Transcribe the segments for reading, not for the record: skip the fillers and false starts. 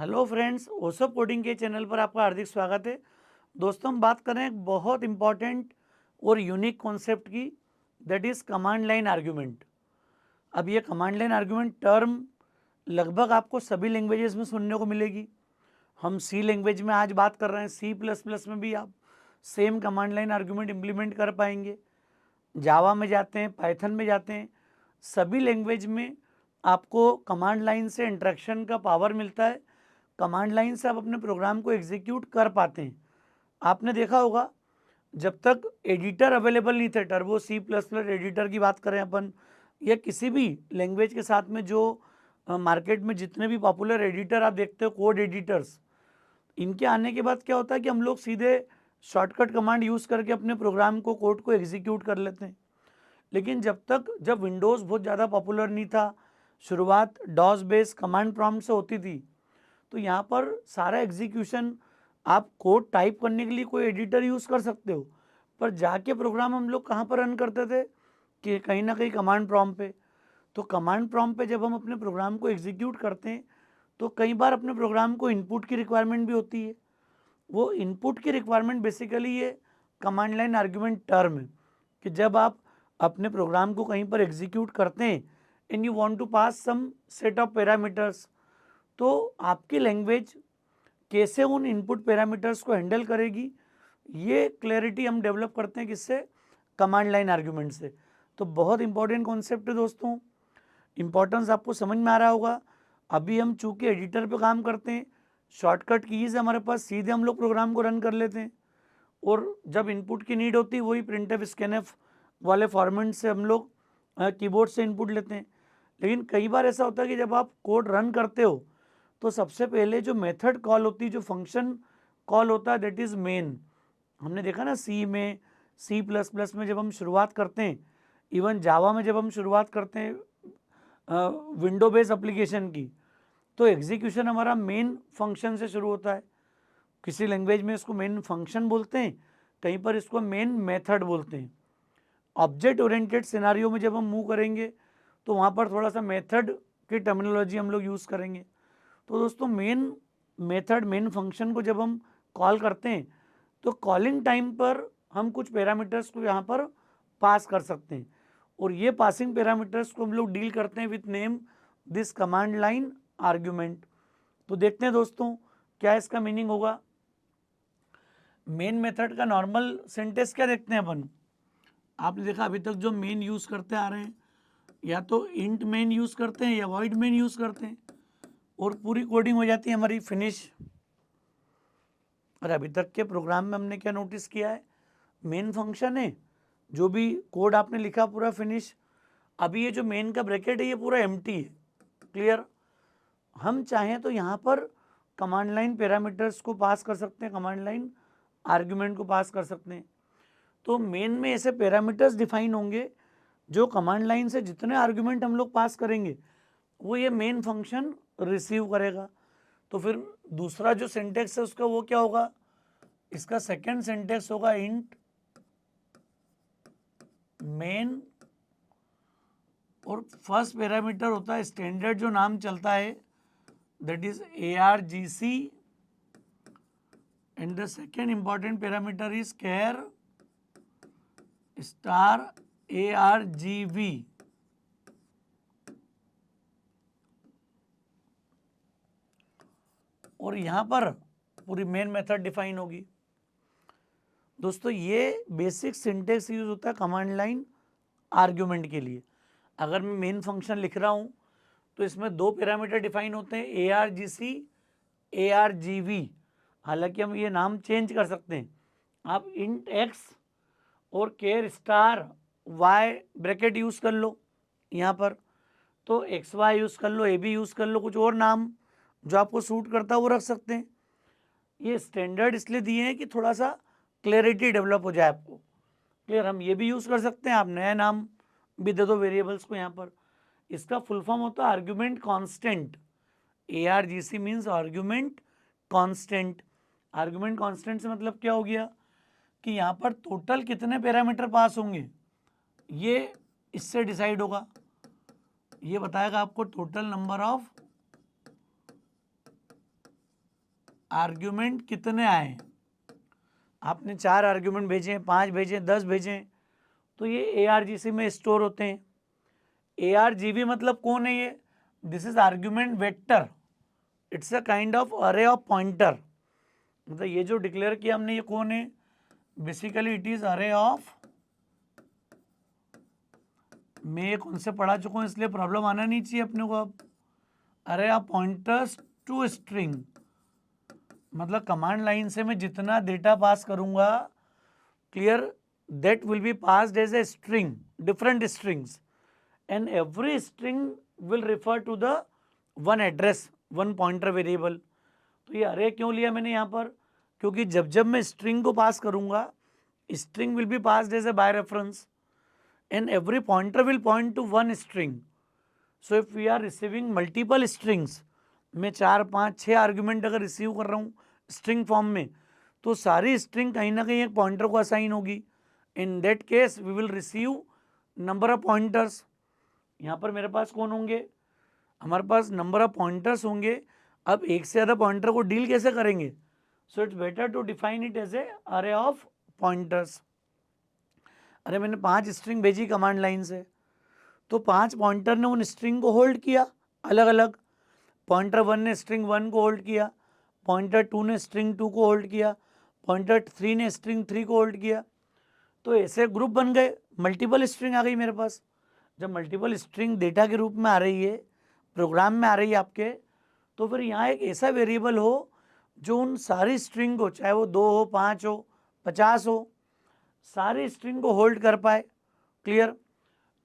Hello friends, ओसप coding के channel पर आपका हार्दिक स्वागत है। दोस्तों, हम बात कर रहे हैं एक बहुत इंपॉर्टेंट और यूनिक कॉन्सेप्ट की, that is command line argument. अब ये कमांड लाइन आर्ग्यूमेंट टर्म लगभग आपको सभी लैंग्वेजेस में सुनने को मिलेगी। हम सी लैंग्वेज में आज बात कर रहे हैं, सी प्लस प्लस में भी आप same command line argument implement कर पाएंगे। जावा में जाते हैं, पाइथन में जाते हैं, सभी लैंग्वेज में आपको कमांड लाइन से इंटरेक्शन का पावर मिलता है। कमांड लाइन से आप अपने प्रोग्राम को एग्जीक्यूट कर पाते हैं। आपने देखा होगा, जब तक एडिटर अवेलेबल नहीं थे, turbo C plus plus editor की बात करें अपन, या किसी भी लैंग्वेज के साथ में जो मार्केट में जितने भी पॉपुलर एडिटर आप देखते हो, कोड एडिटर्स, इनके आने के बाद क्या होता है कि हम लोग सीधे शॉर्टकट कमांड यूज़ करके अपने प्रोग्राम को, कोड को एग्जीक्यूट कर लेते हैं। लेकिन जब विंडोज़ बहुत ज़्यादा पॉपुलर नहीं था, शुरुआत डॉस बेस कमांड प्रॉम्प्ट से होती थी, तो यहाँ पर सारा एग्जीक्यूशन, आप कोड टाइप करने के लिए कोई एडिटर यूज़ कर सकते हो, पर जाके प्रोग्राम हम लोग कहाँ पर रन करते थे कि कहीं ना कहीं कमांड प्रॉम्प्ट पे। तो कमांड प्रॉम्प्ट पे जब हम अपने प्रोग्राम को एग्जीक्यूट करते हैं, तो कई बार अपने प्रोग्राम को इनपुट की रिक्वायरमेंट भी होती है। वो इनपुट की रिक्वायरमेंट बेसिकली ये कमांड लाइन आर्ग्यूमेंट टर्म है कि जब आप अपने प्रोग्राम को कहीं पर एग्जीक्यूट करते हैं and you want to pass some set of parameters, तो आपकी लैंग्वेज कैसे उन इनपुट पैरामीटर्स को हैंडल करेगी, ये क्लैरिटी हम डेवलप करते हैं किससे? कमांड लाइन आर्ग्यूमेंट से। तो बहुत इंपॉर्टेंट कॉन्सेप्ट है दोस्तों, इंपॉर्टेंस आपको समझ में आ रहा होगा। अभी हम चूंकि एडिटर पे काम करते हैं, शॉर्टकट कीज़ हमारे पास, सीधे हम लोग प्रोग्राम को रन कर लेते हैं, और जब इनपुट की नीड होती है वही प्रिंट एफ स्कैन एफ वाले फॉर्मेट से हम लोग कीबोर्ड से इनपुट लेते हैं। लेकिन कई बार ऐसा होता है कि जब आप कोड रन करते हो, तो सबसे पहले जो मेथड कॉल होती है, जो फंक्शन कॉल होता है, दैट इज़ मेन। हमने देखा ना, सी में, सी प्लस प्लस में जब हम शुरुआत करते हैं, इवन जावा में जब हम शुरुआत करते हैं विंडो बेस्ड एप्लीकेशन की, तो एग्जीक्यूशन हमारा मेन फंक्शन से शुरू होता है। किसी लैंग्वेज में इसको मेन फंक्शन बोलते हैं, कहीं पर इसको मेन मेथड बोलते हैं। ऑब्जेक्ट ओरिएंटेड सिनारियो में जब हम मूव करेंगे, तो वहाँ पर थोड़ा सा मेथड की टर्मिनोलॉजी हम लोग यूज़ करेंगे। तो दोस्तों, मेन मेथड, मेन फंक्शन को जब हम कॉल करते हैं, तो कॉलिंग टाइम पर हम कुछ पैरामीटर्स को यहाँ पर पास कर सकते हैं, और ये पासिंग पैरामीटर्स को हम लोग डील करते हैं with name this command line argument. तो देखते हैं दोस्तों, क्या इसका मीनिंग होगा। मेन मेथड का नॉर्मल सेंटेंस क्या देखते हैं अपन, आपने देखा अभी तक जो मेन यूज़ करते आ रहे हैं, या तो इंट मेन यूज़ करते हैं या वॉइड मेन यूज़ करते हैं, और पूरी कोडिंग हो जाती है हमारी फिनिश। और अभी तक के प्रोग्राम में हमने क्या नोटिस किया है, मेन फंक्शन है, जो भी कोड आपने लिखा पूरा फिनिश। अभी ये जो मेन का ब्रैकेट है, ये पूरा एम्प्टी है। क्लियर? हम चाहें तो यहाँ पर कमांड लाइन पैरामीटर्स को पास कर सकते हैं, कमांड लाइन आर्ग्यूमेंट को पास कर सकते हैं। तो मेन में ऐसे पैरामीटर्स डिफाइन होंगे, जो कमांड लाइन से जितने आर्ग्यूमेंट हम लोग पास करेंगे, वो ये मेन फंक्शन रिसीव करेगा। तो फिर दूसरा जो सिंटेक्स है उसका वो क्या होगा, इसका सेकंड सिंटेक्स होगा इंट मेन, और फर्स्ट पैरामीटर होता है स्टैंडर्ड जो नाम चलता है, that is ARGC, and the second important parameter is care star ARGV। और यहाँ पर पूरी मेन मेथड डिफाइन होगी। दोस्तों, ये बेसिक सिंटेक्स यूज होता है कमांड लाइन आर्ग्यूमेंट के लिए। अगर मैं मेन फंक्शन लिख रहा हूँ, तो इसमें दो पैरामीटर डिफाइन होते हैं, ARGC, ARGV। हालांकि हम ये नाम चेंज कर सकते हैं, आप इंट एक्स और char star y bracket use कर लो यहाँ पर, तो XY यूज़ कर लो, AB यूज़ कर लो, कुछ और नाम जो आपको सूट करता है वो रख सकते हैं। ये स्टैंडर्ड इसलिए दिए हैं कि थोड़ा सा क्लैरिटी डेवलप हो जाए आपको। क्लियर? हम ये भी यूज़ कर सकते हैं, आप नया नाम भी दे दो वेरिएबल्स को यहाँ पर। इसका फुल फॉर्म होता है argument constant. ARGC means argument constant. Argument constant से मतलब क्या हो गया कि यहाँ पर टोटल कितने पैरामीटर पास होंगे, ये इससे डिसाइड होगा। ये बताएगा आपको टोटल नंबर ऑफ आर्ग्यूमेंट कितने आए, आपने 4 आर्ग्यूमेंट भेजे, 5 भेजे, 10 भेजे, तो ये ARGC में स्टोर होते हैं। ARGV मतलब कौन है ये? This is argument vector, it's a kind of अरे ऑफ पॉइंटर। मतलब ये जो डिक्लेयर किया हमने ये कौन है? बेसिकली इट इज अरे ऑफ, मैं ये कौन से पढ़ा चुका हूँ इसलिए प्रॉब्लम आना नहीं चाहिए अपने को। अब अरे ऑफ पॉइंटर्स टू स्ट्रिंग, मतलब कमांड लाइन से मैं जितना डेटा पास करूंगा, clear, that will be passed as a string, different strings, and every string will refer to the one address, one pointer variable। तो ये अरे क्यों लिया मैंने यहाँ पर? क्योंकि जब जब मैं स्ट्रिंग को पास करूंगा, string will be passed as a by reference and every pointer will point to one string। so if we are receiving multiple strings, मैं 4 5 6 आर्ग्यूमेंट अगर रिसीव कर रहा हूँ स्ट्रिंग फॉर्म में, तो सारी स्ट्रिंग कहीं ना कहीं एक पॉइंटर को असाइन होगी। In that case we will receive number of pointers. यहाँ पर मेरे पास कौन होंगे? हमारे पास नंबर ऑफ पॉइंटर्स होंगे। अब एक से ज़्यादा पॉइंटर को डील कैसे करेंगे? So it's better to define it as a array of pointers. अरे मैंने 5 स्ट्रिंग भेजी कमांड लाइन से, तो 5 पॉइंटर ने उन स्ट्रिंग को होल्ड किया अलग अलग। पॉइंटर 1 ने स्ट्रिंग 1 को होल्ड किया, पॉइंटर 2 ने स्ट्रिंग 2 को होल्ड किया, पॉइंटर 3 ने स्ट्रिंग 3 को होल्ड किया। तो ऐसे ग्रुप बन गए, मल्टीपल स्ट्रिंग आ गई मेरे पास। जब मल्टीपल स्ट्रिंग डेटा के रूप में आ रही है, प्रोग्राम में आ रही है आपके, तो फिर यहाँ एक ऐसा वेरिएबल हो जो उन सारी स्ट्रिंग को, चाहे वो 2 हो, 5 हो, 50 हो, सारी स्ट्रिंग को होल्ड कर पाए। क्लियर?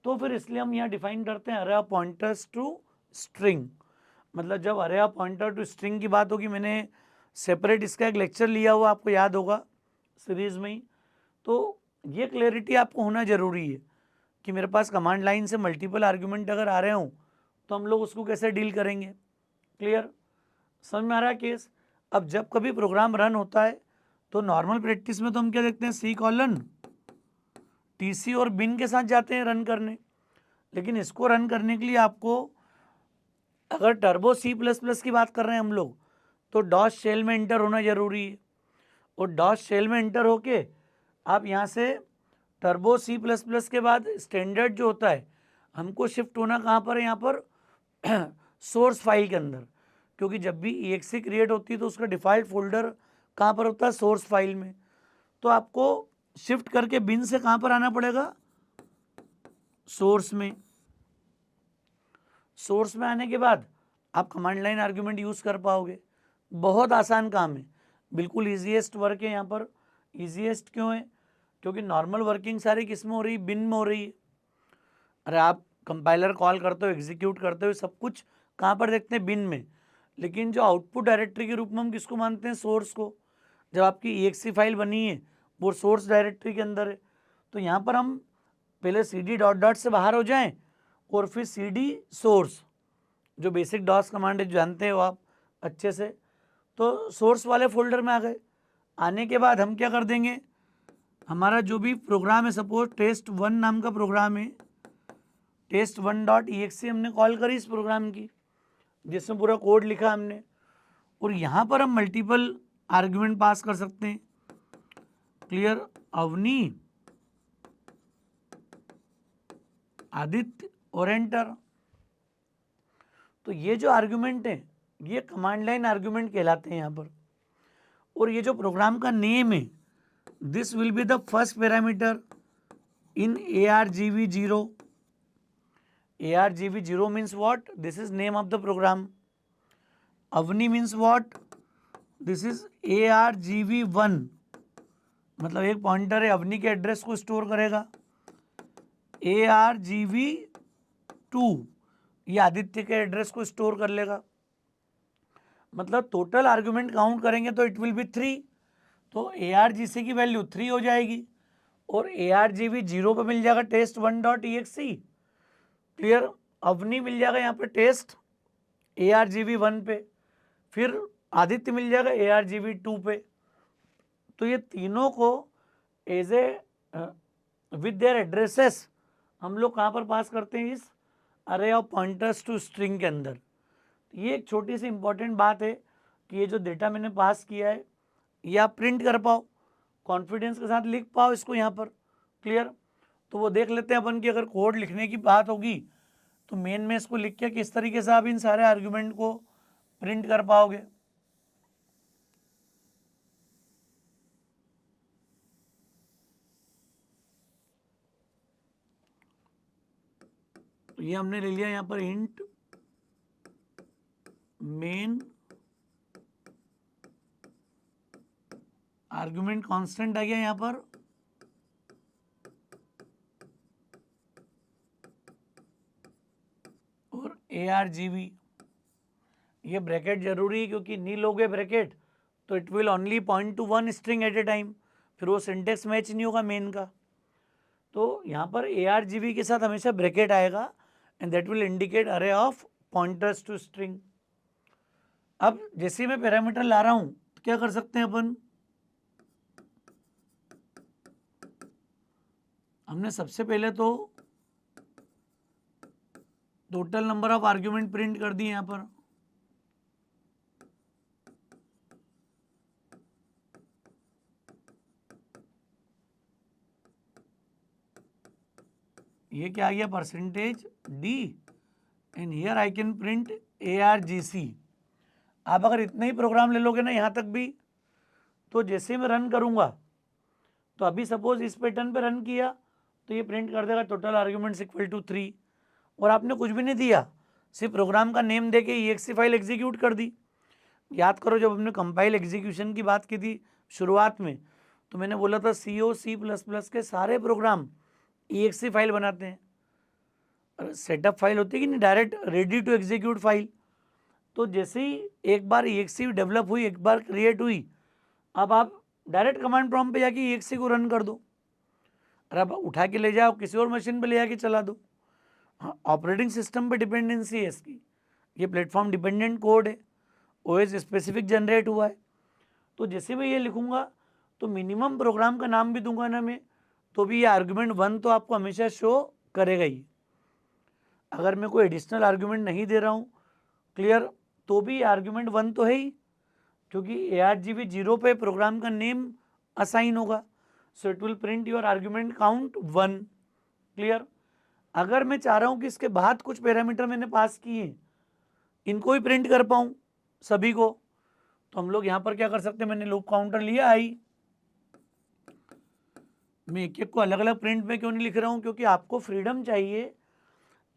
तो फिर इसलिए हम यहाँ डिफाइन करते हैं अरे ऑफ पॉइंटर्स टू स्ट्रिंग। मतलब जब अरे ऑफ पॉइंटर टू स्ट्रिंग की बात होगी, मैंने सेपरेट इसका एक लेक्चर लिया हुआ, आपको याद होगा सीरीज में ही। तो ये क्लैरिटी आपको होना जरूरी है कि मेरे पास कमांड लाइन से मल्टीपल आर्ग्यूमेंट अगर आ रहे हों तो हम लोग उसको कैसे डील करेंगे। क्लियर? समझ में आ रहा है केस? अब जब कभी प्रोग्राम रन होता है तो नॉर्मल प्रैक्टिस में तो हम क्या देखते हैं, C:, TC और बिन के साथ जाते हैं रन करने। लेकिन इसको रन करने के लिए आपको, अगर टर्बो C++ की बात कर रहे हैं हम लोग, तो डॉस शेल में एंटर होना जरूरी है। और डॉस शेल में एंटर होके आप यहाँ से टर्बो C++ के बाद स्टैंडर्ड जो होता है, हमको शिफ्ट होना कहाँ पर है? यहाँ पर सोर्स फाइल के अंदर। क्योंकि जब भी EXE क्रिएट होती है तो उसका डिफ़ॉल्ट फोल्डर कहाँ पर होता है? सोर्स फाइल में। तो आपको शिफ्ट करके बिन से कहाँ पर आना पड़ेगा? सोर्स में। सोर्स में आने के बाद आप कमांड लाइन आर्ग्यूमेंट यूज़ कर पाओगे। बहुत आसान काम है, बिल्कुल ईजीएस्ट वर्क है यहाँ पर। ईजीएस्ट क्यों है? क्योंकि नॉर्मल वर्किंग सारी किस में हो रही है? बिन में हो रही है। अरे आप कंपाइलर कॉल करते हो, एग्जीक्यूट करते हो, सब कुछ कहाँ पर देखते हैं? बिन में। लेकिन जो आउटपुट डायरेक्टरी के रूप में हम किसको मानते हैं? सोर्स को। जब आपकी EXE फाइल बनी है वो सोर्स डायरेक्टरी के अंदर है। तो यहाँ पर हम पहले CD ... से बाहर हो जाएं और फिर CD सोर्स, जो बेसिक डॉस कमांड है जानते हो आप अच्छे से, तो सोर्स वाले फोल्डर में आ गए। आने के बाद हम क्या कर देंगे, हमारा जो भी प्रोग्राम है, सपोज test1 नाम का प्रोग्राम है, test1.exe हमने कॉल करी इस प्रोग्राम की, जिसमें पूरा कोड लिखा हमने। और यहाँ पर हम मल्टीपल आर्ग्यूमेंट पास कर सकते हैं। क्लियर? अवनी, आदित्य और एंटर। तो ये जो आर्ग्यूमेंट है ये कमांड लाइन आर्ग्यूमेंट कहलाते हैं यहाँ पर। और ये जो प्रोग्राम का नेम है, this will be the first parameter in ARGV0। ARGV0 means what? This is name of the program. Avni means what? This is ARGV1, मतलब एक पॉइंटर है, अवनी के एड्रेस को स्टोर करेगा। ARGV2 ये आदित्य के एड्रेस को स्टोर कर लेगा। मतलब टोटल आर्ग्यूमेंट काउंट करेंगे तो इट विल बी 3। तो ARGC की वैल्यू 3 हो जाएगी और ARGV0 पे मिल जाएगा test1.exe। क्लियर? अवनी मिल जाएगा यहाँ पे टेस्ट ARGV1 पे, फिर आदित्य मिल जाएगा ARGV2 पे। तो ये तीनों को as a with their addresses हम लोग कहाँ पर पास करते हैं? इस अरे ऑफ पॉइंटर्स टू स्ट्रिंग के अंदर। ये एक छोटी सी इंपॉर्टेंट बात है कि ये जो डेटा मैंने पास किया है ये आप प्रिंट कर पाओ, कॉन्फिडेंस के साथ लिख पाओ इसको यहाँ पर। क्लियर? तो वो देख लेते हैं अपन कि अगर कोड लिखने की बात होगी तो मेन में इसको लिख के किस तरीके से आप इन सारे आर्ग्यूमेंट को प्रिंट कर पाओगे। तो ये हमने ले लिया यहाँ पर इंट मेन आर्ग्यूमेंट कांस्टेंट आ गया यहाँ पर, और ARGV। ये ब्रैकेट जरूरी है क्योंकि नहीं लोगे ब्रैकेट तो it will only point to one string at a time, फिर वो सिंटेक्स मैच नहीं होगा मेन का। तो यहाँ पर ARGV के साथ हमेशा ब्रैकेट आएगा एंड दैट विल इंडिकेट अरे ऑफ पॉइंटर्स टू स्ट्रिंग। अब जैसे मैं पैरामीटर ला रहा हूँ तो क्या कर सकते हैं अपन, हमने सबसे पहले तो total number of argument print कर दिए यहाँ पर। ये क्या आ गया, percentage D, and here I can print ARGC। आप अगर इतने ही प्रोग्राम ले लोगे ना यहाँ तक भी, तो जैसे मैं रन करूँगा तो अभी सपोज इस पैटर्न पे रन किया तो ये प्रिंट कर देगा टोटल आर्ग्यूमेंट्स इक्वल टू 3, और आपने कुछ भी नहीं दिया, सिर्फ प्रोग्राम का नेम दे के EXE फाइल एग्जीक्यूट कर दी। याद करो जब हमने कंपाइल एग्जीक्यूशन की बात की थी शुरुआत में, तो मैंने बोला था C++ के सारे प्रोग्राम EXE फाइल बनाते हैं। सेटअप फाइल होती है कि नहीं, direct ready to execute file. तो जैसे ही एक बार EXE डेवलप हुई, एक बार क्रिएट हुई, अब आप डायरेक्ट कमांड प्रॉम्प्ट पे जाके EXE को रन कर दो, और अब उठा के ले जाओ किसी और मशीन पे ले जाके चला दो। हाँ, ऑपरेटिंग सिस्टम पे डिपेंडेंसी है इसकी, ये प्लेटफॉर्म डिपेंडेंट कोड है, OS स्पेसिफिक जनरेट हुआ है। तो जैसे मैं ये लिखूंगा तो मिनिमम प्रोग्राम का नाम भी दूंगा ना मैं, तो भी ये आर्ग्यूमेंट 1 तो आपको हमेशा शो करेगा ही। अगर मैं कोई एडिशनल आर्ग्यूमेंट नहीं दे रहा हूँ, क्लियर, तो भी आर्ग्यूमेंट 1 तो है ही, क्योंकि ARGV 0 पे प्रोग्राम का नेम असाइन होगा, so it will print your argument count 1। Clear? अगर मैं चाह रहा हूँ कि इसके बाद कुछ पैरामीटर मैंने पास किए इनको ही प्रिंट कर पाऊँ सभी को, तो हम लोग यहाँ पर क्या कर सकते हैं, मैंने लूप काउंटर लिया आई, मैं एक एक को अलग अलग प्रिंट में क्यों नहीं लिख रहा हूँ, क्योंकि आपको फ्रीडम चाहिए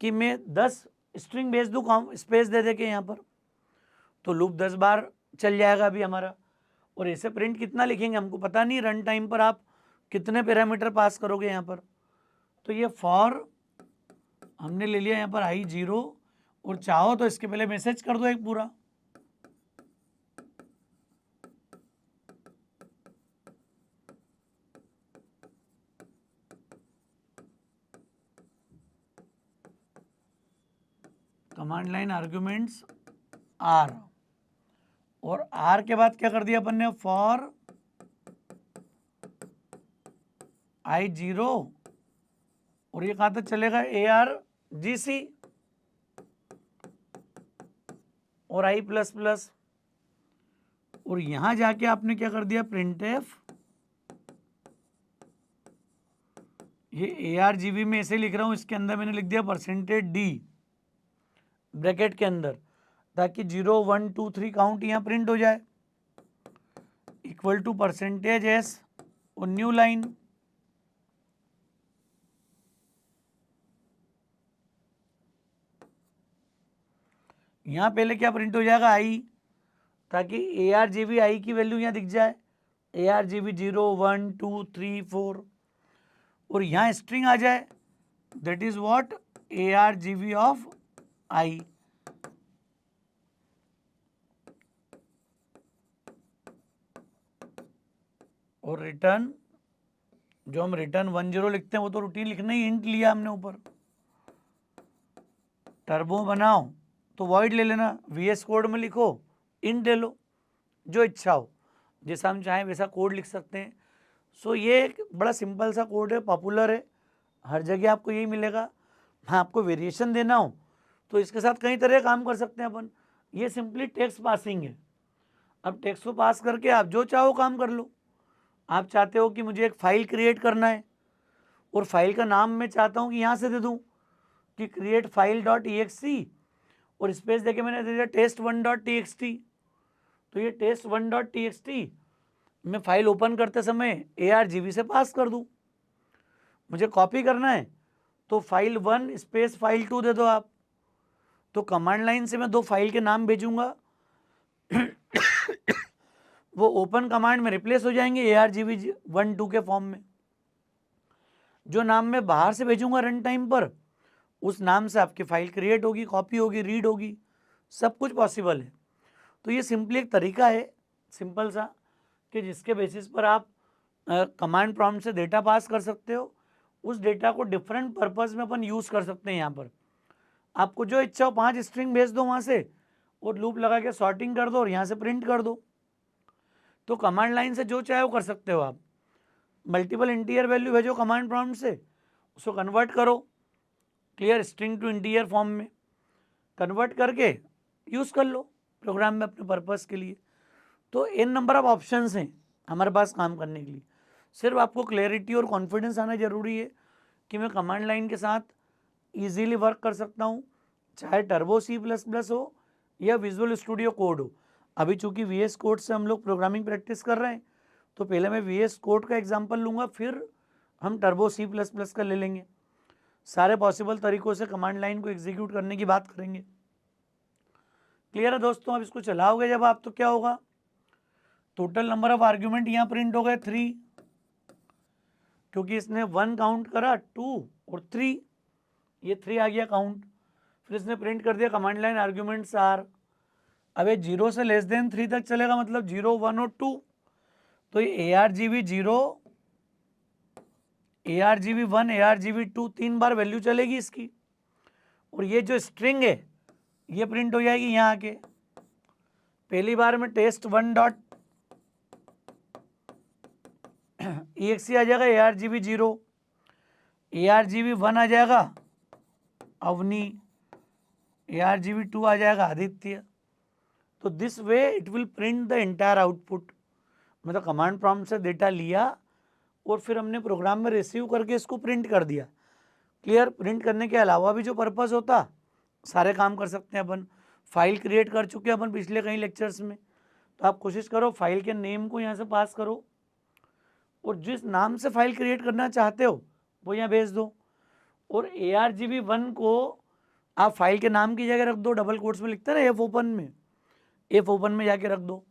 कि मैं 10 स्ट्रिंग भेज दूँ स्पेस दे दे के यहाँ पर, तो लूप 10 बार चल जाएगा अभी हमारा। और ऐसे प्रिंट कितना लिखेंगे हमको पता नहीं, रन टाइम पर आप कितने पैरामीटर पास करोगे यहाँ पर। तो ये फॉर हमने ले लिया यहाँ पर I0, और चाहो तो इसके पहले मैसेज कर दो एक पूरा, कमांड लाइन आर्ग्यूमेंट्स R, और R के बाद क्या कर दिया अपन ने, फॉर I0, और ये कहाँ तक चलेगा, ARGC और I++, और यहां जाके आपने क्या कर दिया, printf। ये ARGV में ऐसे लिख रहा हूं, इसके अंदर मैंने लिख दिया परसेंटेज D ब्रैकेट के अंदर, ताकि 0 1 2 3 काउंट यहाँ प्रिंट हो जाए, इक्वल टू परसेंटेज S और न्यू लाइन। यहाँ पहले क्या प्रिंट हो जाएगा, I, ताकि ARGV I की वैल्यू यहाँ दिख जाए, ARGV 0 1 2 3 4, और यहाँ स्ट्रिंग आ जाए, that is what, ARGV of I। और रिटर्न, जो हम रिटर्न 10 लिखते हैं वो तो रूटीन लिखना ही, इंट लिया हमने ऊपर। टर्बो बनाओ तो वॉइड ले लेना, VS कोड में लिखो इंट ले लो, जो इच्छा हो, जैसा हम चाहें वैसा कोड लिख सकते हैं। सो ये एक बड़ा सिंपल सा कोड है, पॉपुलर है, हर जगह आपको यही मिलेगा। हाँ, आपको वेरिएशन देना हो तो इसके साथ कई तरह काम कर सकते हैं अपन। ये सिंपली टेक्स्ट पासिंग है, अब टेक्स्ट को पास करके आप जो चाहो काम कर लो। आप चाहते हो कि मुझे एक फाइल क्रिएट करना है और फाइल का नाम मैं चाहता हूँ कि यहाँ से दे दूँ कि क्रिएट फाइल डॉट EXE और स्पेस देके मैंने दे दिया test1.txt। तो ये test1.txt मैं फाइल ओपन करते समय ARGV से पास कर दूँ। मुझे कॉपी करना है तो file1 स्पेस file2 दे दो आप। तो कमांड लाइन से मैं 2 फाइल के नाम भेजूंगा वो ओपन कमांड में रिप्लेस हो जाएंगे ARGV1 2 के फॉर्म में। जो नाम मैं बाहर से भेजूंगा रन टाइम पर, उस नाम से आपकी फाइल क्रिएट होगी, कॉपी होगी, रीड होगी, सब कुछ पॉसिबल है। तो ये सिंपली एक तरीका है सिंपल सा कि जिसके बेसिस पर आप कमांड प्रॉम्प्ट से डेटा पास कर सकते हो। उस डेटा को डिफरेंट पर्पस में अपन यूज़ कर सकते हैं। यहाँ पर आपको जो इच्छा हो 5 स्ट्रिंग भेज दो वहाँ से और लूप लगा के सॉर्टिंग कर दो और यहाँ से प्रिंट कर दो। तो कमांड लाइन से जो चाहे वो कर सकते हो आप। मल्टीपल इंटीजर वैल्यू भेजो कमांड प्रॉम्प्ट से, उसको कन्वर्ट करो clear string to integer form में, कन्वर्ट करके यूज़ कर लो प्रोग्राम में अपने पर्पस के लिए। तो n नंबर ऑफ ऑप्शंस हैं हमारे पास काम करने के लिए। सिर्फ आपको क्लैरिटी और कॉन्फिडेंस आना ज़रूरी है कि मैं कमांड लाइन के साथ इजीली वर्क कर सकता हूँ, चाहे टर्बो C++ हो या विजुअल स्टूडियो कोड हो। अभी चूंकि VS कोड से हम लोग प्रोग्रामिंग प्रैक्टिस कर रहे हैं तो पहले मैं VS कोड का एग्जांपल लूँगा, फिर हम टर्बो C++ का ले लेंगे। सारे पॉसिबल तरीकों से कमांड लाइन को एग्जीक्यूट करने की बात करेंगे। क्लियर है दोस्तों? अब इसको चलाओगे जब आप तो क्या होगा, टोटल नंबर ऑफ आर्ग्यूमेंट यहाँ प्रिंट हो गए 3, क्योंकि इसने 1 काउंट करा, 2 और 3, ये 3 आ गया काउंट। फिर इसने प्रिंट कर दिया कमांड लाइन आर्ग्यूमेंट्स आर। अब ये 0 से लेस देन 3 तक चलेगा, मतलब 0, 1 और 2। तो ये ARGV0, ARGV1, ARGV2 3 बार वैल्यू चलेगी इसकी। और ये जो स्ट्रिंग है ये प्रिंट हो जाएगी यहाँ आके। पहली बार में test1 डॉट EXE आ जाएगा ARGV0, ARGV1 आ जाएगा अवनी, ARGV2 आ जाएगा आदित्य। तो this way it will print the entire output. मतलब कमांड प्रॉम्प्ट से डेटा लिया और फिर हमने प्रोग्राम में रिसीव करके इसको प्रिंट कर दिया। क्लियर? प्रिंट करने के अलावा भी जो पर्पस होता सारे काम कर सकते हैं अपन। फाइल क्रिएट कर चुके हैं अपन पिछले कई लेक्चर्स में। तो आप कोशिश करो फाइल के नेम को यहाँ से पास करो और जिस नाम से फाइल क्रिएट करना चाहते हो वो यहाँ भेज दो। और ARGV1 को आप फाइल के नाम की जगह रख दो, डबल कोट्स में लिखते हैं ना F ओपन में जाके रख दो।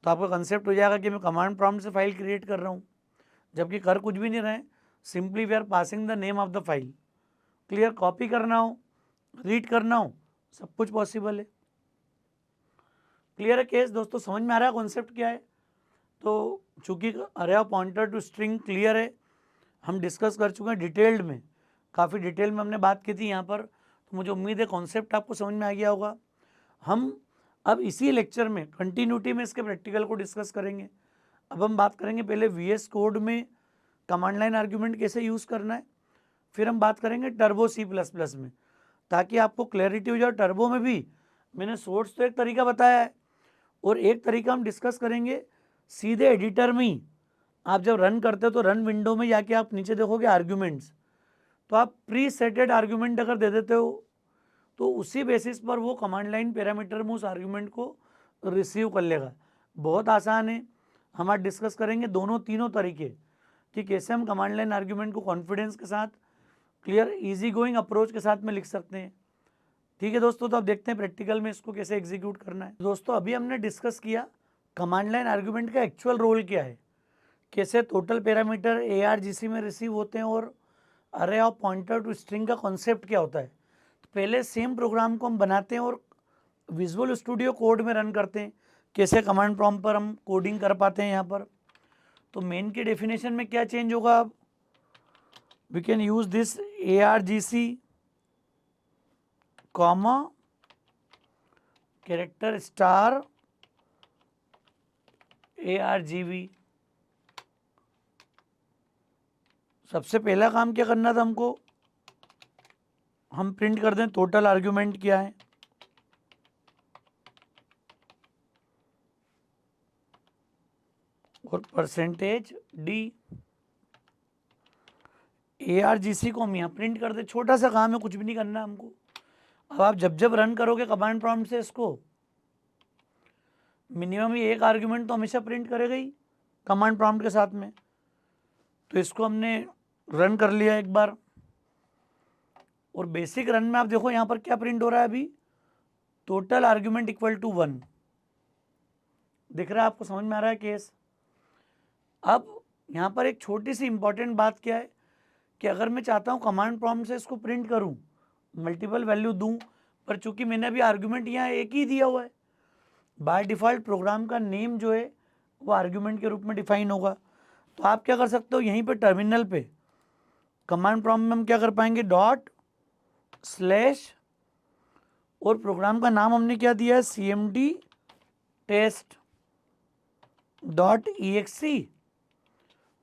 तो आपका कंसेप्ट हो जाएगा कि मैं कमांड प्रॉम्प्ट से फाइल क्रिएट कर रहा हूँ, जबकि कर कुछ भी नहीं रहे, simply we are passing the name of the file. Clear? Copy करना हो, रीड करना हो, सब कुछ पॉसिबल है। क्लियर है केस दोस्तों? समझ में आ रहा है कॉन्सेप्ट क्या है? तो चूंकि array of pointer to string clear है, हम डिस्कस कर चुके हैं डिटेल्ड में, काफ़ी डिटेल में हमने बात की थी यहाँ पर। तो मुझे उम्मीद है कॉन्सेप्ट आपको समझ में आ गया होगा। हम अब इसी लेक्चर में कंटिन्यूटी में इसके प्रैक्टिकल को डिस्कस करेंगे। अब हम बात करेंगे पहले VS कोड में कमांड लाइन आर्ग्यूमेंट कैसे यूज़ करना है, फिर हम बात करेंगे टर्बो C++ में, ताकि आपको क्लैरिटी हो जाए। टर्बो में भी मैंने सोर्स तो एक तरीका बताया है और एक तरीका हम डिस्कस करेंगे सीधे एडिटर में ही। आप जब रन करते हो तो रन विंडो में जाके आप नीचे देखोगे आर्ग्यूमेंट्स, तो आप प्री सेटेड आर्ग्यूमेंट अगर दे देते हो तो उसी बेसिस पर वो कमांड लाइन पैरामीटर में उस आर्ग्यूमेंट को रिसीव कर लेगा। बहुत आसान है। हम आज डिस्कस करेंगे दोनों तीनों तरीके कि कैसे हम कमांड लाइन आर्ग्यूमेंट को कॉन्फिडेंस के साथ, क्लियर इजी गोइंग अप्रोच के साथ में लिख सकते हैं। ठीक है दोस्तों? तो अब देखते हैं प्रैक्टिकल में इसको कैसे एग्जीक्यूट करना है। दोस्तों अभी हमने डिस्कस किया कमांड लाइन आर्ग्यूमेंट का एक्चुअल रोल क्या है, कैसे टोटल पैरामीटर ARGC में रिसीव होते हैं और अरे ऑफ पॉइंटर टू स्ट्रिंग का कॉन्सेप्ट क्या होता है। तो पहले सेम प्रोग्राम को हम बनाते हैं और विजुअल स्टूडियो कोड में रन करते हैं। कैसे कमांड प्रॉम्प्ट पर हम कोडिंग कर पाते हैं यहाँ पर। तो मेन की डेफिनेशन में क्या चेंज होगा, अब we can use this ARGC comma character star ARGV। सबसे पहला काम क्या करना था हमको, हम प्रिंट कर दें टोटल आर्ग्यूमेंट क्या है। Percentage D. ARGC को हम यहाँ प्रिंट कर दे, छोटा सा काम है, कुछ भी नहीं करना है हमको। अब आप जब जब रन करोगे कमांड प्रॉम्प्ट से इसको, मिनिमम ये एक आर्ग्यूमेंट तो हमेशा प्रिंट करेगा ही कमांड प्रॉम्प्ट के साथ में। तो इसको हमने रन कर लिया एक बार, और बेसिक रन में आप देखो यहाँ पर क्या प्रिंट हो रहा है अभी, टोटल आर्ग्यूमेंट इक्वल टू 1 दिख रहा है आपको, समझ में आ रहा है केस। अब यहाँ पर एक छोटी सी इंपॉर्टेंट बात क्या है कि अगर मैं चाहता हूँ कमांड प्रॉम्प्ट से इसको प्रिंट करूँ, मल्टीपल वैल्यू दूँ, पर चूंकि मैंने अभी आर्ग्यूमेंट यहाँ एक ही दिया हुआ है, बाय डिफ़ॉल्ट प्रोग्राम का नेम जो है वो आर्ग्यूमेंट के रूप में डिफाइन होगा। तो आप क्या कर सकते हो, यहीं पे टर्मिनल पे कमांड प्रॉम्प्ट में हम क्या कर पाएंगे, डॉट स्लैश, और प्रोग्राम का नाम हमने क्या दिया है, cmd टेस्ट डॉट exe,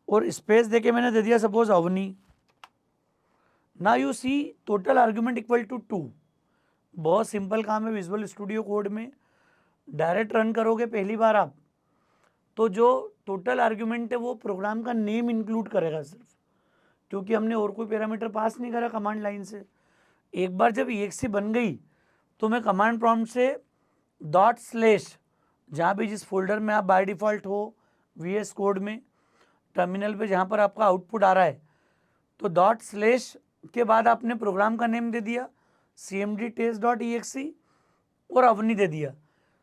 और स्पेस देके मैंने दे दिया सपोज अवनी। ना you see total argument equal to 2। बहुत सिंपल काम है विजुअल स्टूडियो कोड में, डायरेक्ट रन करोगे पहली बार आप, तो जो टोटल आर्ग्यूमेंट है वो प्रोग्राम का नेम इंक्लूड करेगा सिर्फ, क्योंकि हमने और कोई पैरामीटर पास नहीं करा कमांड लाइन से। एक बार जब exe बन गई तो मैं कमांड प्रॉम्प्ट से डॉट स्लैश, जहाँ भी जिस फोल्डर में आप बाय डिफ़ॉल्ट हो VS कोड में, टर्मिनल पे जहाँ पर आपका आउटपुट आ रहा है, तो डॉट स्लैश के बाद आपने प्रोग्राम का नेम दे दिया cmd टेस्ट डॉट exe और अवनी दे दिया।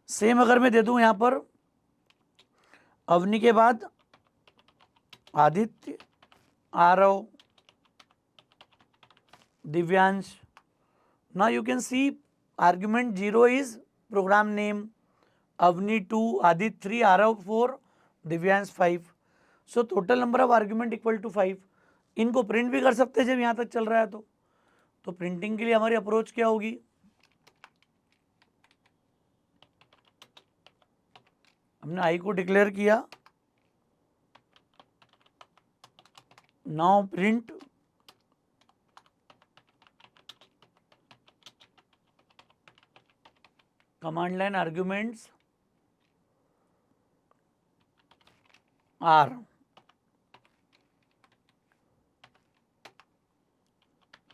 सेम अगर मैं दे दूँ यहाँ पर अवनी के बाद Aditya, Aarav, Divyansh, now you can see argument 0 is program name, Avni 2, Adit 3, Arav 4, Divyansh 5। So total number of argument equal to 5। इनको प्रिंट भी कर सकते हैं जब यहाँ तक चल रहा है तो प्रिंटिंग के लिए हमारी अप्रोच क्या होगी, हमने आई को डिक्लेयर किया, now print command line arguments are.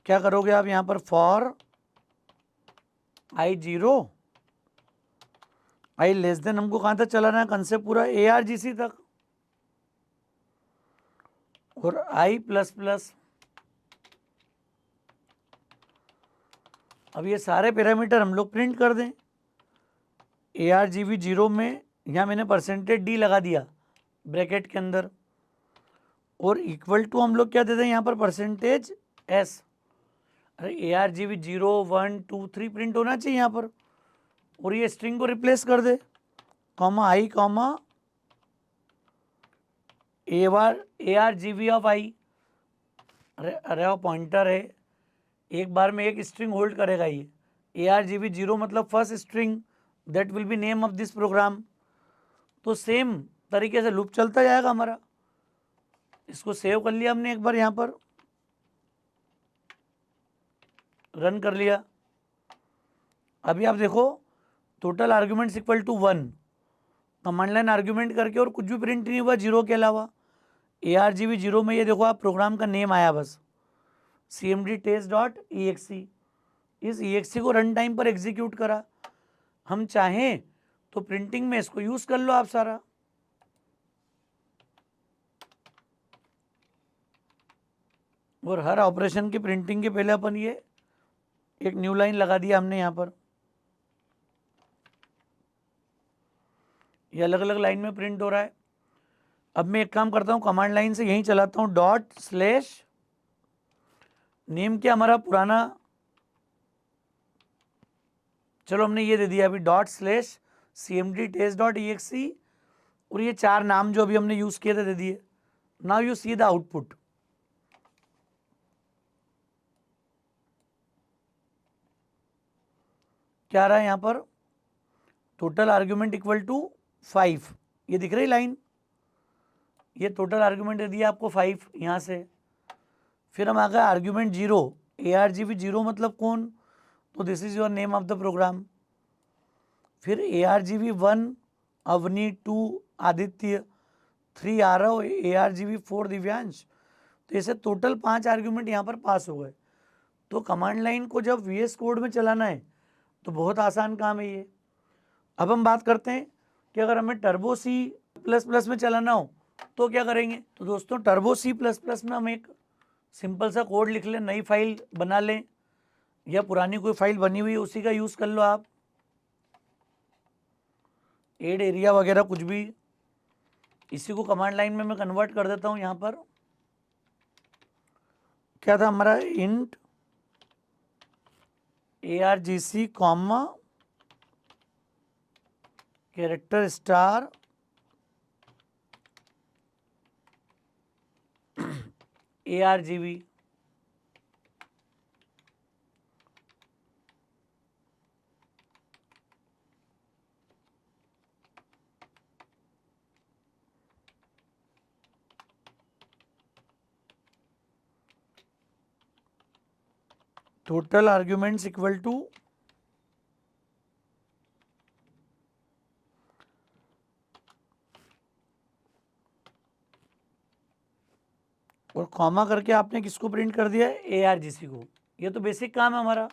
क्या करोगे आप यहाँ पर, for i0 i less than, हमको कहाँ तक चलाना है कंसेप्ट पूरा, ARGC तक, और i प्लस प्लस। अब ये सारे पैरामीटर हम लोग प्रिंट कर दें। ARGV 0 में यहाँ मैंने परसेंटेज डी लगा दिया ब्रैकेट के अंदर, और इक्वल टू हम लोग क्या देते हैं यहाँ पर, परसेंटेज एस। अरे ARGV 0 1 2 3 प्रिंट होना चाहिए यहाँ पर, और ये स्ट्रिंग को रिप्लेस कर दे, comma I comma ARGV of I. Array pointer है, एक बार में एक स्ट्रिंग होल्ड करेगा ये। ARGV 0 मतलब first string, that will be name of this program. तो सेम तरीके से लूप चलता जाएगा हमारा। इसको सेव कर लिया हमने एक बार, यहाँ पर रन कर लिया। अभी आप देखो total arguments equal to 1, command line argument करके और कुछ भी प्रिंट नहीं हुआ 0 के अलावा। ARGV 0 में ये देखो आप प्रोग्राम का नेम आया बस, cmd टेस्ट डॉट exe। इस exe को रन टाइम पर एग्जीक्यूट करा। हम चाहें तो प्रिंटिंग में इसको यूज कर लो आप सारा। और हर ऑपरेशन की प्रिंटिंग के पहले अपन ये एक न्यू लाइन लगा दिया हमने यहाँ पर, ये अलग अलग लाइन में प्रिंट हो रहा है। अब मैं एक काम करता हूँ, कमांड लाइन से यहीं चलाता हूँ, डॉट स्लैश नेम क्या हमारा पुराना, चलो हमने ये दे दिया अभी, dot slash cmd test dot exe, और ये 4 नाम जो अभी हमने यूज किए थे दे दिए। Now you see the output, क्या आ रहा है यहाँ पर, टोटल आर्ग्यूमेंट इक्वल टू 5, ये दिख रही लाइन, ये टोटल आर्ग्यूमेंट दे दिया आपको 5 यहाँ से। फिर हम आ गए आर्ग्यूमेंट 0, ARGV 0 मतलब कौन, तो this is your name of the program. फिर ARGV 1 अवनी 2 आदित्य, 3 आरव, ARGV 4 दिव्यांश, तो ऐसे टोटल 5 आर्ग्यूमेंट यहाँ पर पास हो गए। तो कमांड लाइन को जब VS कोड में चलाना है तो बहुत आसान काम है ये। अब हम बात करते हैं कि अगर हमें टर्बो C++ में चलाना हो तो क्या करेंगे। तो दोस्तों टर्बो C++ में हम एक सिंपल सा कोड लिख लें, नई फाइल बना लें, या पुरानी कोई फाइल बनी हुई है उसी का यूज़ कर लो आप, एड एरिया वगैरह कुछ भी। इसी को कमांड लाइन में मैं कन्वर्ट कर देता हूँ। यहाँ पर क्या था हमारा, int ARGC comma character star ARGV। Total arguments equal to और कॉमा करके आपने किसको प्रिंट कर दिया है, ARGC को। ये तो बेसिक काम है हमारा।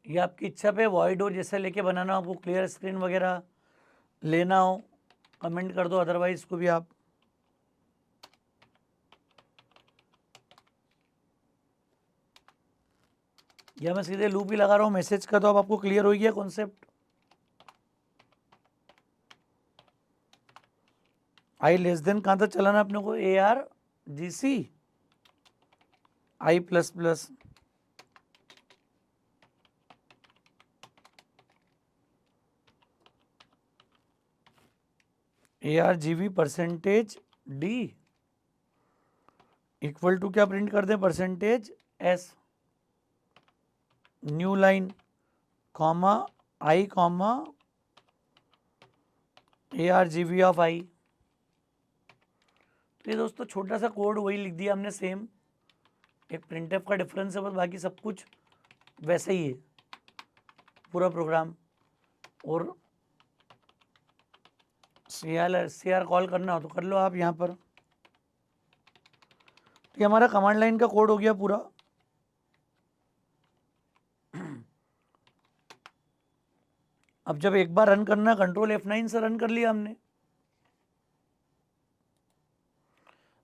ये आपकी इच्छा पे वॉइड हो जैसे लेके बनाना हो, आपको क्लियर स्क्रीन वगैरह लेना हो कमेंट कर दो, अदरवाइज इसको भी आप या मैं सीधे लूप ही लगा रहा हूँ मैसेज का, तो अब आपको क्लियर हो गया कॉन्सेप्ट। आई लेस देन कहाँ तक चलाना अपने को, ARGC I++। ARGV %D equal to क्या प्रिंट कर दें, %S new line comma I comma ARGV of I। तो ये दोस्तों छोटा सा कोड वही लिख दिया हमने सेम, एक प्रिंटफ का डिफरेंस है बस, बाकी सब कुछ वैसे ही है पूरा प्रोग्राम। और CR कॉल करना हो तो कर लो आप यहाँ पर। तो ये हमारा कमांड लाइन का कोड हो गया पूरा। अब जब एक बार रन करना, कंट्रोल F9 से रन कर लिया हमने।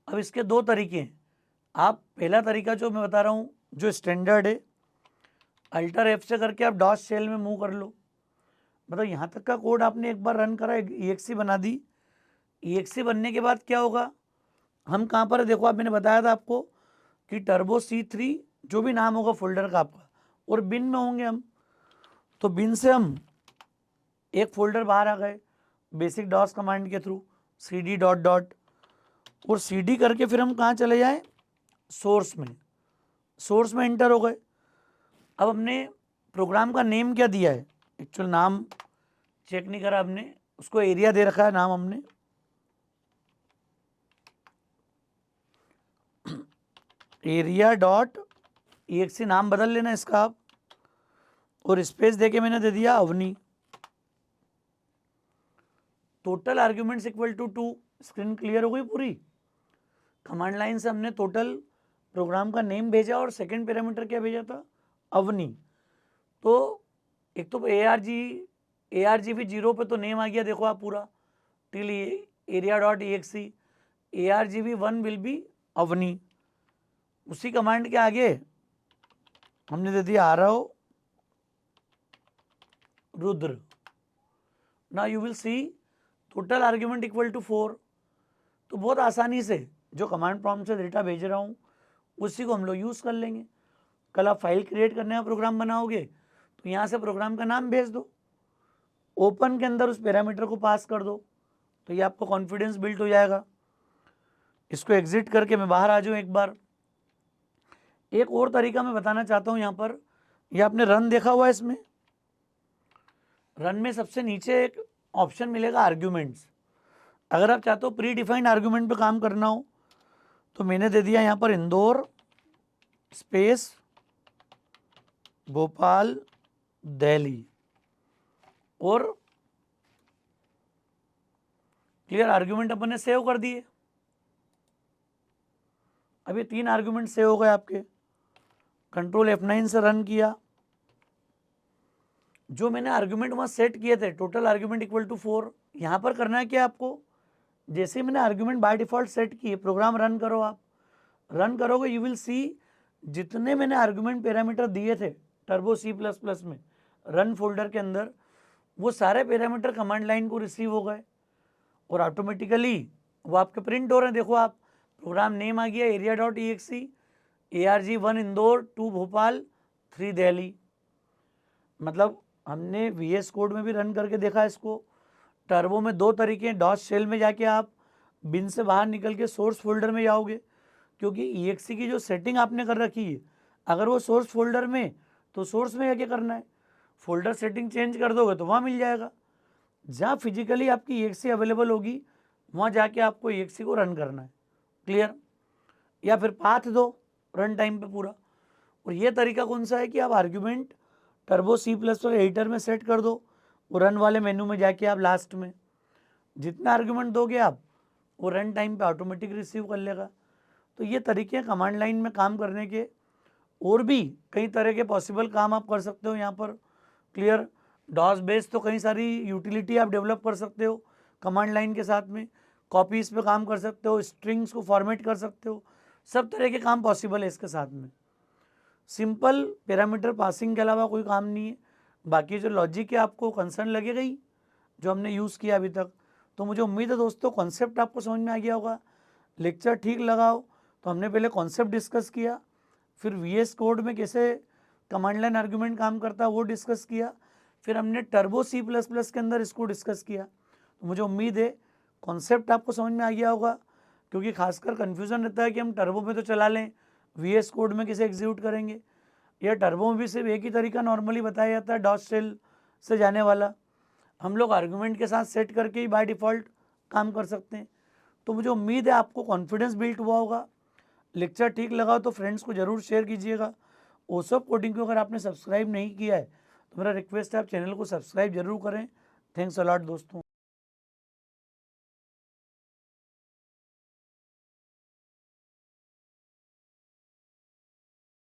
अब इसके दो तरीके हैं। आप पहला तरीका जो मैं बता रहा हूँ जो स्टैंडर्ड है, अल्टर F से करके आप डॉस शेल में मूव कर लो। मतलब यहाँ तक का कोड आपने एक बार रन करा, EXE बना दी। EXE बनने के बाद क्या होगा, हम कहाँ पर है देखो, आप मैंने बताया था आपको कि टर्बो C3 जो भी नाम होगा फोल्डर का आपका, और बिन में होंगे हम। तो बिन से हम एक फोल्डर बाहर आ गए बेसिक डॉस कमांड के थ्रू, CD डॉट डॉट, और CD करके फिर हम कहाँ चले जाएं, सोर्स में। सोर्स में एंटर हो गए। अब हमने प्रोग्राम का नेम क्या दिया है, एक्चुअल नाम चेक नहीं करा हमने, उसको एरिया दे रखा है नाम हमने, area.exe नाम बदल लेना इसका आप, और स्पेस देके मैंने दे दिया Avani. Total arguments equal to 2। Screen clear हो गई पूरी। कमांड लाइन से हमने टोटल प्रोग्राम का नेम भेजा और सेकंड पैरामीटर क्या भेजा था, अवनी। तो एक तो ARGV 0 पे तो नेम आ गया देखो आप पूरा, till area.exe। ARGV 1 will be Avani. उसी कमांड के आगे हमने दे दिया Aarav Rudra. Now you will see total argument equal to 4। तो बहुत आसानी से जो कमांड प्रॉम्प्ट से डेटा भेज रहा हूँ उसी को हम लोग यूज़ कर लेंगे। कल आप फाइल क्रिएट करने का प्रोग्राम बनाओगे तो यहाँ से प्रोग्राम का नाम भेज दो, ओपन के अंदर उस पैरामीटर को पास कर दो, तो ये आपको कॉन्फिडेंस बिल्ड हो जाएगा। इसको एग्जिट करके मैं बाहर आ जाऊँ एक बार। एक और तरीका मैं बताना चाहता हूँ यहाँ पर, ये आपने रन देखा हुआ है, इसमें रन में सबसे नीचे एक ऑप्शन मिलेगा आर्ग्यूमेंट्स। अगर आप चाहते हो प्री डिफाइंड आर्ग्यूमेंट पे काम करना हो तो मैंने दे दिया यहाँ पर इंदौर स्पेस भोपाल दिल्ली और क्लियर आर्ग्यूमेंट अपन ने सेव कर दिए। अब ये 3 आर्ग्यूमेंट सेव हो गए आपके। कंट्रोल F9 से रन किया। जो मैंने आर्ग्यूमेंट वहाँ सेट किए थे टोटल आर्ग्यूमेंट इक्वल टू 4, यहाँ पर करना है क्या आपको, जैसे ही मैंने आर्ग्यूमेंट बाय डिफॉल्ट सेट किए प्रोग्राम रन करो। आप रन करोगे यू विल सी जितने मैंने आर्ग्यूमेंट पैरामीटर दिए थे टर्बो C++ में रन फोल्डर के अंदर, वो सारे पैरामीटर कमांड लाइन को रिसीव हो गए और ऑटोमेटिकली वो आपके प्रिंट हो रहे हैं। देखो आप प्रोग्राम नेम आ गया area.exe ARG1 इंदौर 2 भोपाल 3 दिल्ली। मतलब हमने VS कोड में भी रन करके देखा इसको। टर्बो में 2 तरीके हैं, डॉस शेल में जाके आप बिन से बाहर निकल के सोर्स फोल्डर में जाओगे, क्योंकि EXE की जो सेटिंग आपने कर रखी है अगर वो सोर्स फोल्डर में तो सोर्स में जाके करना है, फोल्डर सेटिंग चेंज कर दोगे तो वहाँ मिल जाएगा। जहाँ फिजिकली आपकी EXE अवेलेबल होगी वहाँ जाके आपको EXE को रन करना है। क्लियर? या फिर पाथ दो रन टाइम पे पूरा। और ये तरीका कौन सा है कि आप आर्ग्यूमेंट टर्बो C++ एडिटर में सेट कर दो, वो रन वाले मेनू में जाके आप लास्ट में जितना आर्ग्यूमेंट दोगे आप वो रन टाइम पे ऑटोमेटिक रिसीव कर लेगा। तो ये तरीके हैं कमांड लाइन में काम करने के। और भी कई तरह के पॉसिबल काम आप कर सकते हो यहाँ पर। क्लियर? डॉस बेस तो कई सारी यूटिलिटी आप डेवलप कर सकते हो कमांड लाइन के साथ में, कॉपीज़ पे काम कर सकते हो, स्ट्रिंग्स को फॉर्मेट कर सकते हो, सब तरह के काम पॉसिबल है इसके साथ में। सिंपल पैरामीटर पासिंग के अलावा कोई काम नहीं है। बाकी जो लॉजिक है आपको कंसर्न लगेगा ही जो हमने यूज़ किया अभी तक। तो मुझे उम्मीद है दोस्तों कॉन्सेप्ट आपको समझ में आ गया होगा। लेक्चर ठीक लगाओ तो हमने पहले कॉन्सेप्ट डिस्कस किया, फिर VS कोड में कैसे कमांड लाइन आर्ग्यूमेंट काम करता है वो डिस्कस किया, फिर हमने टर्बो C++ के अंदर इसको डिस्कस किया। तो मुझे उम्मीद है कॉन्सेप्ट आपको समझ में आ गया होगा, क्योंकि खासकर कन्फ्यूज़न रहता है कि हम टर्बो में तो चला लें, VS कोड में कैसे एग्जीक्यूट करेंगे। यह टर्बो में भी सिर्फ एक ही तरीका नॉर्मली बताया जाता है डॉस शेल से जाने वाला, हम लोग आर्गूमेंट के साथ सेट करके ही बाय डिफ़ॉल्ट काम कर सकते हैं। तो मुझे उम्मीद है आपको कॉन्फिडेंस बिल्ड हुआ होगा। लेक्चर ठीक लगा तो फ्रेंड्स को ज़रूर शेयर कीजिएगा। ओसप कोडिंग को अगर आपने सब्सक्राइब नहीं किया है तो मेरा रिक्वेस्ट है आप चैनल को सब्सक्राइब जरूर करें। थैंक्स अ लॉट दोस्तों।